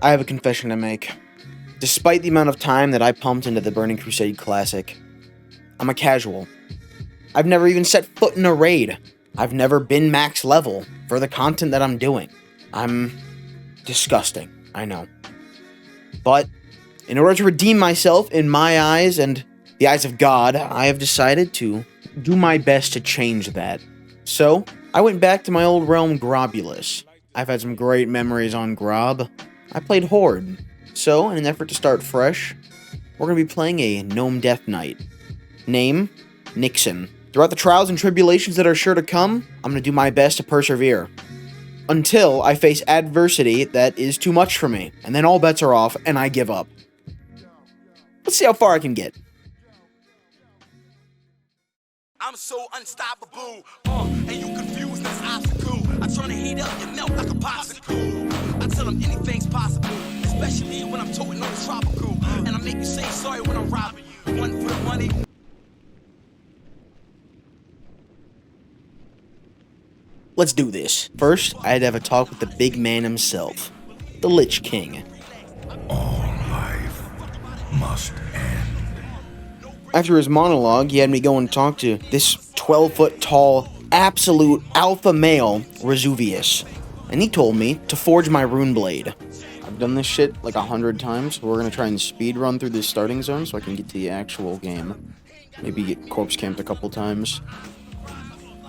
I have a confession to make. Despite the amount of time that I pumped into the Burning Crusade Classic, I'm a casual. I've never even set foot in a raid. I've never been max level for the content that I'm doing. I'm disgusting, I know. But in order to redeem myself in my eyes and the eyes of God, I have decided to do my best to change that. So, I went back to my old realm, Grobulus. I've had some great memories on Grob. I played Horde. So, in an effort to start fresh, we're going to be playing a Gnome Death Knight. Name, Nixon. Throughout the trials and tribulations that are sure to come, I'm going to do my best to persevere. Until I face adversity that is too much for me, and then all bets are off, and I give up. Let's see how far I can get. I'm so unstoppable, and you confused as obstacle. I turn the heat up and melt like a popsicle. I tell them anything's possible, especially when I'm toting on the tropical. And I make you say sorry when I'm robbing you. One for the money. Let's do this. First, I had to have a talk with the big man himself, the Lich King. All life must end. After his monologue, he had me go and talk to this 12-foot tall, absolute alpha male, Resuvius. And he told me to forge my rune blade. I've done this shit like 100 times, so we're gonna try and speed run through this starting zone so I can get to the actual game. Maybe get corpse camped a couple times.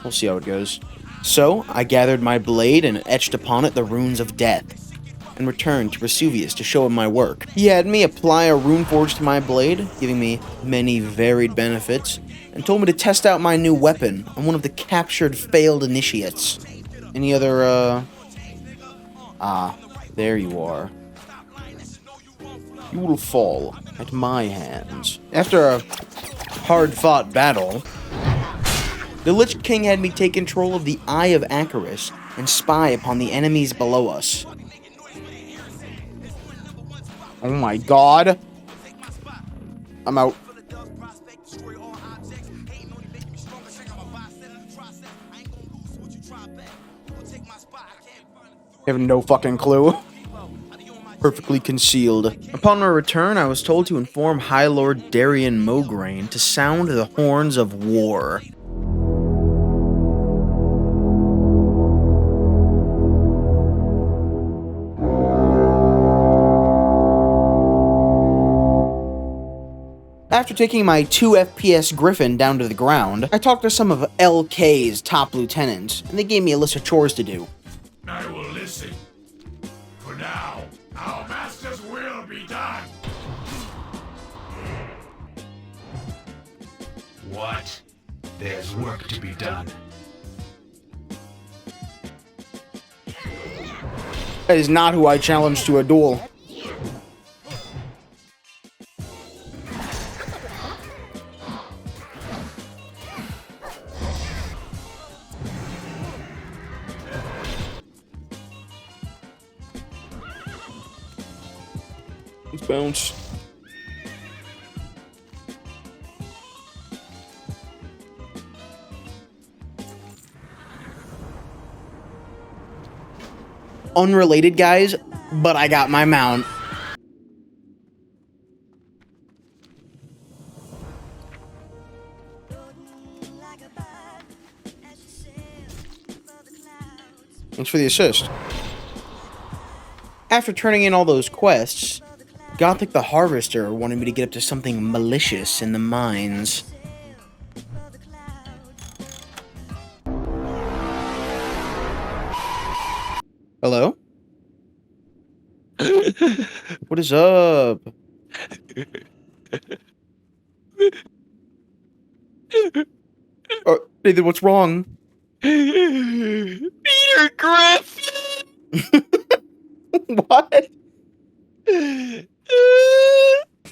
We'll see how it goes. So, I gathered my blade and etched upon it the runes of death, and returned to Resuvius to show him my work. He had me apply a rune forge to my blade, giving me many varied benefits, and told me to test out my new weapon on one of the captured failed initiates. Any other, there you are. You will fall at my hands. After a hard-fought battle, the Lich King had me take control of the Eye of Acarus and spy upon the enemies below us. Oh my god. I'm out. I have no fucking clue. Perfectly concealed. Upon my return, I was told to inform High Lord Darian Mograine to sound the horns of war. After taking my 2 FPS Griffin down to the ground, I talked to some of LK's top lieutenants, and they gave me a list of chores to do. I will listen. For now, our master's will be done. What? There's work to be done. That is not who I challenged to a duel. Let's bounce. Unrelated, guys, but I got my mount. Thanks for the assist. After turning in all those quests, Gothic the Harvester wanted me to get up to something malicious in the mines. Hello? What is up? Nathan, what's wrong? Peter Griffin! What?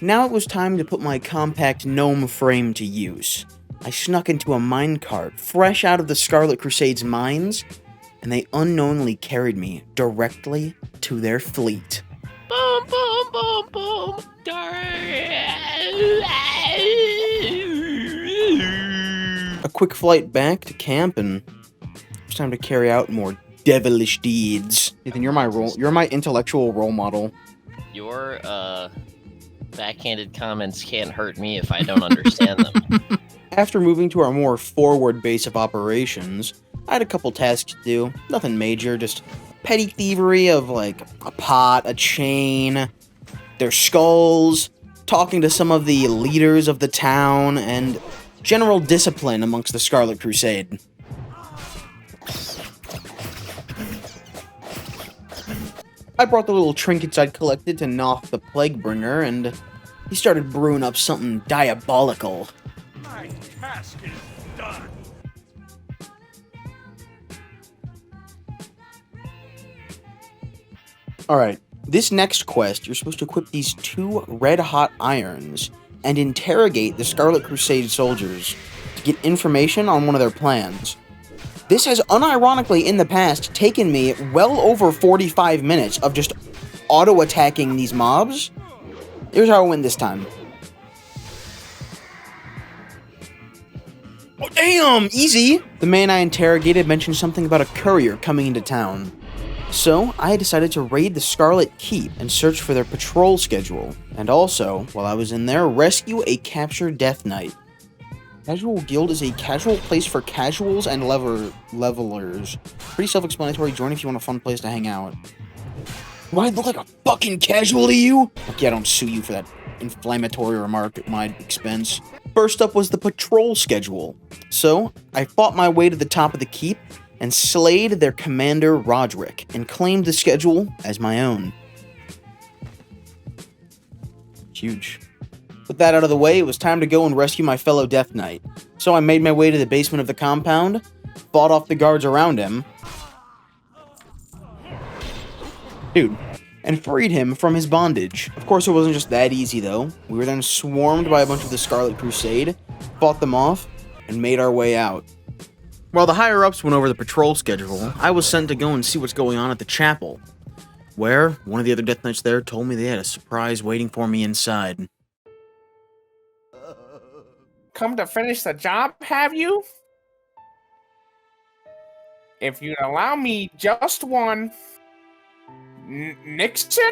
Now it was time to put my compact gnome frame to use. I snuck into a minecart fresh out of the Scarlet Crusade's mines, and they unknowingly carried me directly to their fleet. Boom, boom, boom, boom. A quick flight back to camp, and it was time to carry out more devilish deeds. Ethan, you're my intellectual role model. Your backhanded comments can't hurt me if I don't understand them. After moving to our more forward base of operations, I had a couple tasks to do. Nothing major, just petty thievery of like a pot, a chain, their skulls, talking to some of the leaders of the town, and general discipline amongst the Scarlet Crusade. I brought the little trinkets I'd collected to Noth the Plaguebringer, and he started brewing up something diabolical. My task is done. Alright, this next quest, you're supposed to equip these 2 red-hot irons and interrogate the Scarlet Crusade soldiers to get information on one of their plans. This has unironically in the past taken me well over 45 minutes of just auto-attacking these mobs. Here's how I win this time. Oh, damn! Easy! The man I interrogated mentioned something about a courier coming into town. So, I decided to raid the Scarlet Keep and search for their patrol schedule. And also, while I was in there, rescue a captured Death Knight. Casual Guild is a casual place for casuals and levelers. Pretty self-explanatory. Join if you want a fun place to hang out. Do I look like a fucking casual to you? Okay, I don't sue you for that inflammatory remark at my expense. First up was the patrol schedule. So, I fought my way to the top of the keep and slayed their commander Roderick and claimed the schedule as my own. Huge. With that out of the way, it was time to go and rescue my fellow Death Knight. So I made my way to the basement of the compound, fought off the guards around him, and freed him from his bondage. Of course, it wasn't just that easy, though. We were then swarmed by a bunch of the Scarlet Crusade, fought them off, and made our way out. While the higher-ups went over the patrol schedule, I was sent to go and see what's going on at the chapel, where one of the other Death Knights there told me they had a surprise waiting for me inside. Come to finish the job, have you? If you'd allow me just one... Nixon?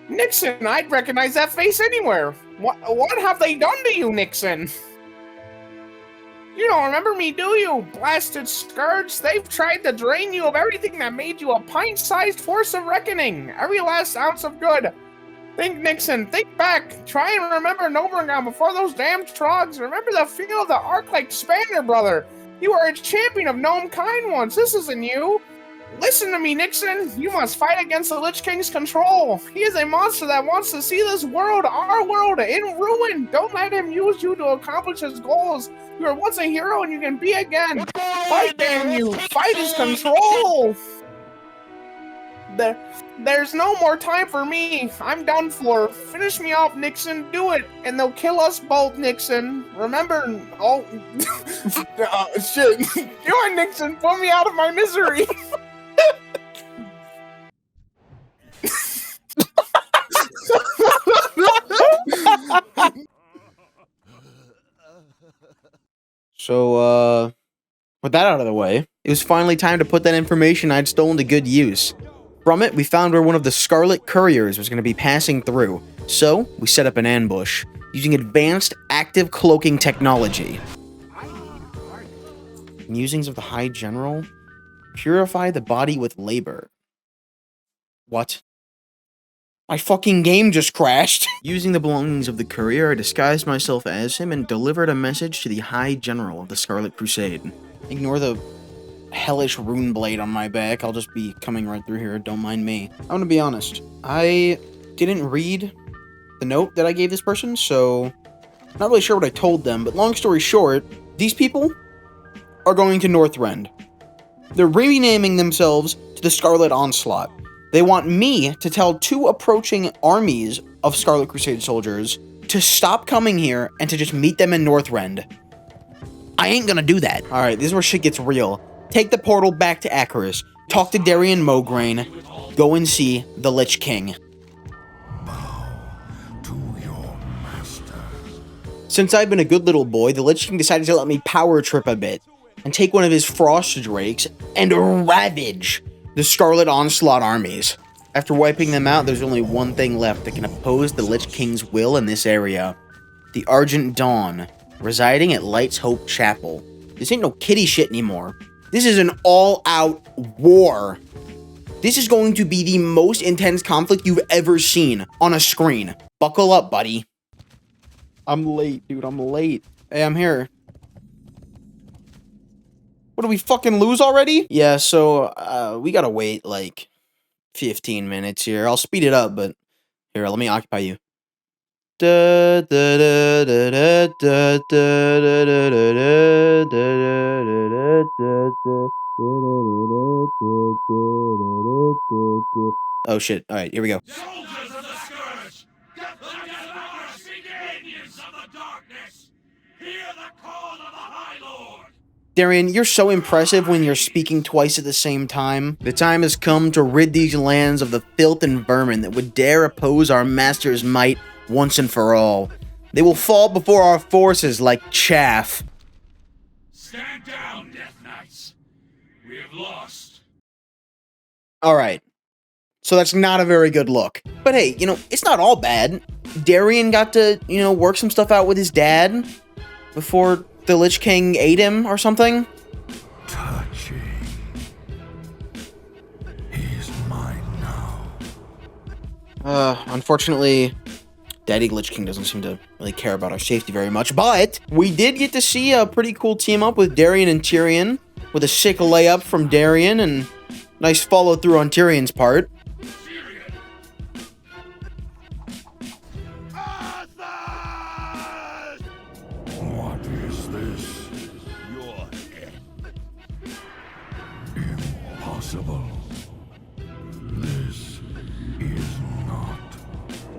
Nixon, I'd recognize that face anywhere. What have they done to you, Nixon? You don't remember me, do you, blasted scourge? They've tried to drain you of everything that made you a pint-sized force of reckoning. Every last ounce of good. Think, Nixon, think back. Try and remember Noverground before those damn trogs. Remember the feel of the arc-like Spanier, brother. You were a champion of gnome kind once. This isn't you. Listen to me, Nixon. You must fight against the Lich King's control. He is a monster that wants to see this world, our world, in ruin. Don't let him use you to accomplish his goals. You were once a hero and you can be again. Fight, damn you. Fight his control. There's no more time for me. I'm done for. Finish me off, Nixon. Do it. And they'll kill us both, Nixon. Remember... Oh... shit. Do it, Nixon. Put me out of my misery. So, with that out of the way, it was finally time to put that information I'd stolen to good use. From it, we found where one of the Scarlet Couriers was going to be passing through, so we set up an ambush, using advanced active cloaking technology. Musings of the High General? Purify the body with labor. What? My fucking game just crashed! Using the belongings of the courier, I disguised myself as him and delivered a message to the High General of the Scarlet Crusade. Ignore the hellish rune blade on my back. I'll just be coming right through here. Don't mind me. I'm gonna be honest. I didn't read the note that I gave this person, so not really sure what I told them, but long story short, these people are going to Northrend. They're renaming themselves to the Scarlet Onslaught. They want me to tell 2 approaching armies of Scarlet Crusade soldiers to stop coming here and to just meet them in Northrend. I ain't gonna do that. Alright, this is where shit gets real. Take the portal back to Acaris. Talk to Darian Mograine. Go and see the Lich King. Bow to your master. Since I've been a good little boy, the Lich King decided to let me power trip a bit. and take one of his frost drakes and ravage the Scarlet Onslaught armies. After wiping them out, there's only one thing left that can oppose the Lich King's will in this area. The Argent Dawn, residing at Light's Hope Chapel. This ain't no kiddie shit anymore. This is an all-out war. This is going to be the most intense conflict you've ever seen on a screen. Buckle up, buddy. I'm late, dude. I'm late. Hey, I'm here. What, do we fucking lose already? Yeah, so, we gotta wait, like, 15 minutes here. I'll speed it up, but here, let me occupy you. Oh shit. Alright, here we go. Soldiers of the Scourge! Let the Devourers begin, minions of the darkness! Hear the call of the High Lord! Darian, you're so impressive when you're speaking twice at the same time. The time has come to rid these lands of the filth and vermin that would dare oppose our master's might once and for all. They will fall before our forces like chaff. Stand down, Death Knights. We have lost. Alright. So that's not a very good look. But hey, you know, it's not all bad. Darian got to, you know, work some stuff out with his dad before the Lich King ate him or something. Touching. He's mine now. Unfortunately, Daddy Lich King doesn't seem to really care about our safety very much, but we did get to see a pretty cool team up with Darian and Tyrion, with a sick layup from Darian and nice follow through on Tyrion's part. What is this? Your end. Impossible. This is not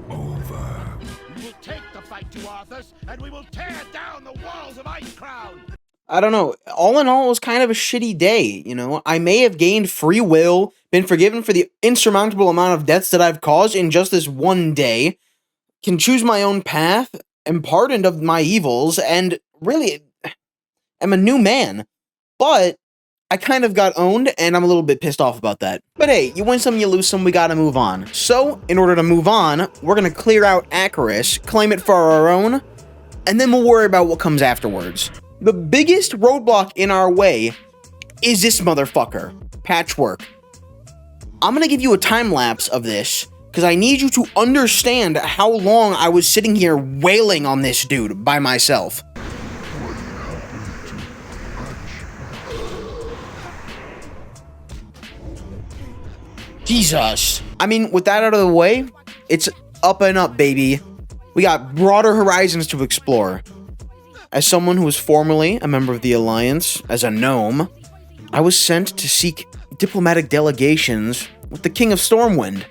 over. We will take the fight to Arthas, and we will tear down the walls of Icecrown! I don't know. All in all, it was kind of a shitty day, you know? I may have gained free will, been forgiven for the insurmountable amount of deaths that I've caused in just this one day, can choose my own path, am pardoned of my evils, and really am a new man. But I kind of got owned, and I'm a little bit pissed off about that. But hey, you win some, you lose some, we gotta move on. So, in order to move on, we're gonna clear out Acaris, claim it for our own, and then we'll worry about what comes afterwards. The biggest roadblock in our way is this motherfucker, Patchwork. I'm gonna give you a time lapse of this, because I need you to understand how long I was sitting here wailing on this dude by myself. Jesus. I mean, with that out of the way, it's up and up, baby. We got broader horizons to explore. As someone who was formerly a member of the Alliance, as a gnome, I was sent to seek diplomatic delegations with the King of Stormwind.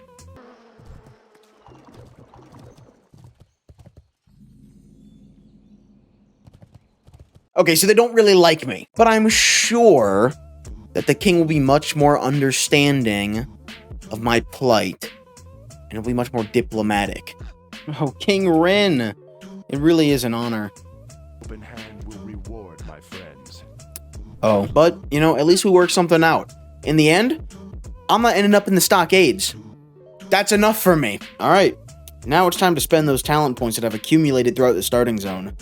Okay, so they don't really like me, but I'm sure that the king will be much more understanding of my plight, and will be much more diplomatic. Oh, King Rin! It really is an honor. Open hand will reward my friends. Oh, but, you know, at least we worked something out. In the end, I'm not ending up in the stockades. That's enough for me. Alright, now it's time to spend those talent points that I've accumulated throughout the starting zone.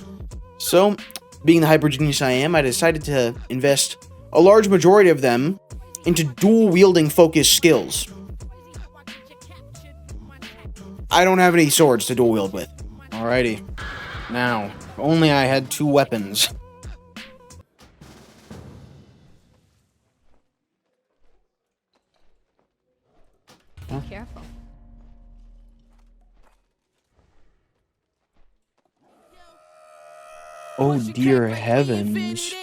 So, being the hyper genius I am, I decided to invest a large majority of them into dual-wielding focused skills. I don't have any swords to dual-wield with. Alrighty. Now, if only I had 2 weapons. Be careful. Oh dear heavens.